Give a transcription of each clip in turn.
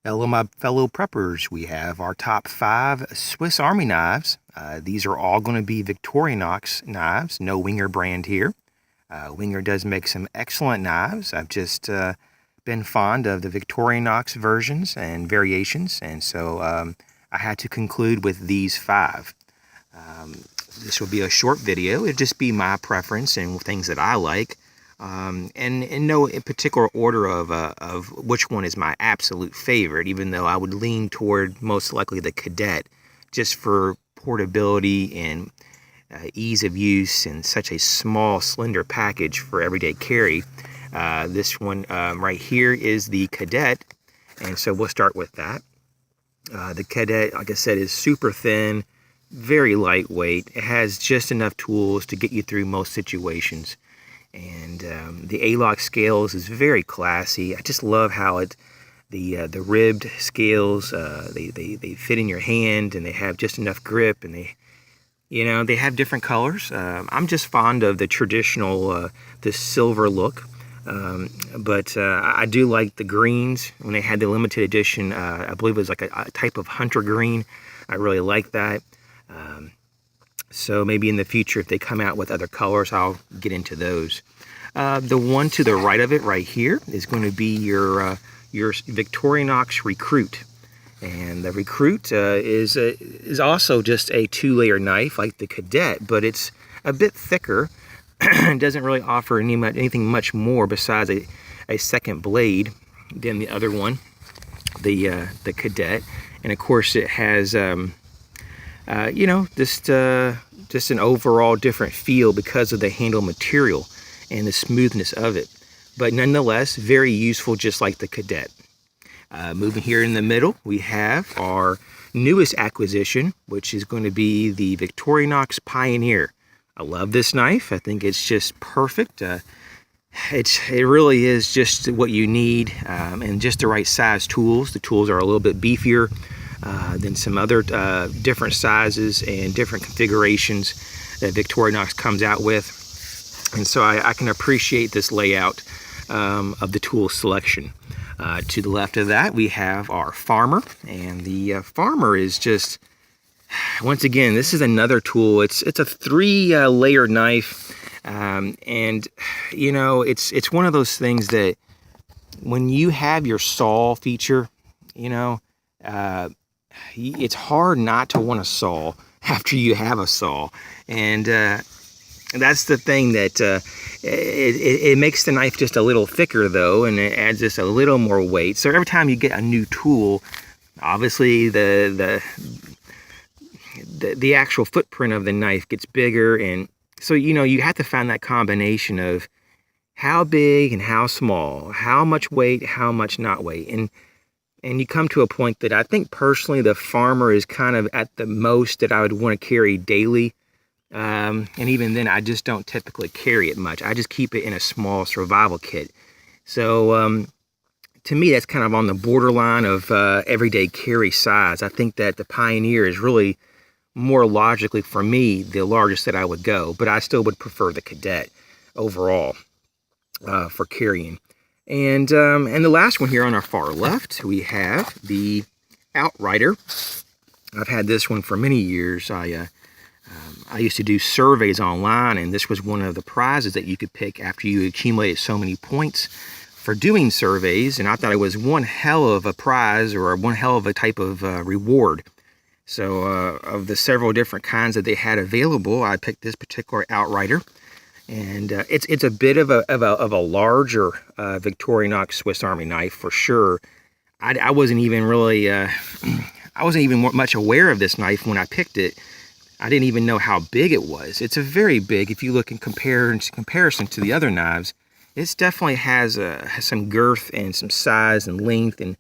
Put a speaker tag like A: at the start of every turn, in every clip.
A: Hello, my fellow preppers. We have our top 5 Swiss Army knives. These are all going to be Victorinox knives, no Wenger brand here. Wenger does make some excellent knives. I've just been fond of the Victorinox versions and variations, and so I had to conclude with these 5. This will be a short video. It'll just be my preference and things that I like. And in no particular order of which one is my absolute favorite, even though I would lean toward most likely the Cadet, just for portability and ease of use and such a small, slender package for everyday carry. This one right here is the Cadet, and so we'll start with that. The Cadet, like I said, is super thin, very lightweight. It has just enough tools to get you through most situations. And the A-lock scales is very classy. I just love how the ribbed scales, they fit in your hand, and they have just enough grip, and they have different colors. I'm just fond of the traditional, the silver look. But I do like the greens. When they had the limited edition, I believe it was like a type of hunter green. I really like that. So maybe in the future, if they come out with other colors, I'll get into those. The one to the right of it right here is going to be your Victorinox Recruit. And the Recruit is also just a 2-layer knife like the Cadet, but it's a bit thicker. It doesn't really offer anything much more besides a second blade than the other one, the Cadet. And of course it has just an overall different feel because of the handle material and the smoothness of it, but nonetheless very useful, just like the Cadet. Moving here in the middle, we have our newest acquisition, which is going to be the Victorinox Pioneer. I love this knife. I think it's just perfect. It really is just what you need, and just the right size tools. The tools are a little bit beefier than some other different sizes and different configurations that Victorinox comes out with. And so I can appreciate this layout of the tool selection. To the left of that, we have our Farmer. And the Farmer is just, once again, this is another tool. It's a 3-layer knife. And, it's one of those things that when you have your saw feature, it's hard not to want a saw after you have a saw. And that's the thing that it makes the knife just a little thicker, though, and it adds just a little more weight. So every time you get a new tool, obviously the actual footprint of the knife gets bigger, and so you have to find that combination of how big and how small, how much weight, how much not weight, and you come to a point that I think personally the Farmer is kind of at the most that I would want to carry daily. And even then, I just don't typically carry it much. I just keep it in a small survival kit. So to me, that's kind of on the borderline of everyday carry size. I think that the Pioneer is really more logically, for me, the largest that I would go. But I still would prefer the Cadet overall for carrying. And the last one here on our far left, we have the Outrider. I've had this one for many years. I used to do surveys online, and this was one of the prizes that you could pick after you accumulated so many points for doing surveys, and I thought it was one hell of a prize, or one hell of a type of reward. So of the several different kinds that they had available, I picked this particular Outrider. And it's a bit of a larger Victorinox Swiss Army knife for sure. I wasn't even really much aware of this knife when I picked it. I didn't even know how big it was. It's a very big. If you look in comparison to the other knives, it definitely has some girth and some size and length and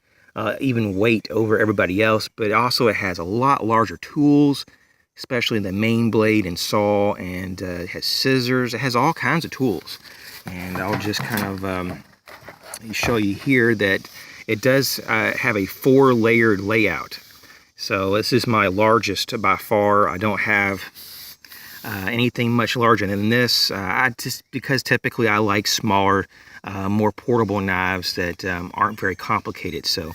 A: even weight over everybody else. But also it has a lot larger tools, especially the main blade and saw, and it has scissors. It has all kinds of tools. And I'll just kind of show you here that it does have a 4-layered layout. So this is my largest by far. I don't have anything much larger than this. Because typically I like smaller, more portable knives that aren't very complicated. So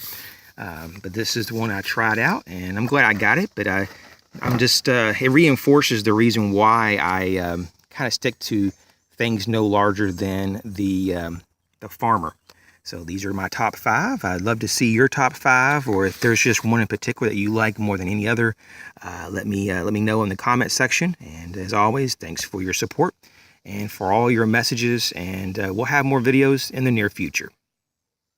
A: But this is the one I tried out, and I'm glad I got it. But I'm just, it reinforces the reason why I kind of stick to things no larger than the farmer. So these are my top 5. I'd love to see your top 5, or if there's just one in particular that you like more than any other, let me know in the comment section. And as always, thanks for your support and for all your messages, and we'll have more videos in the near future.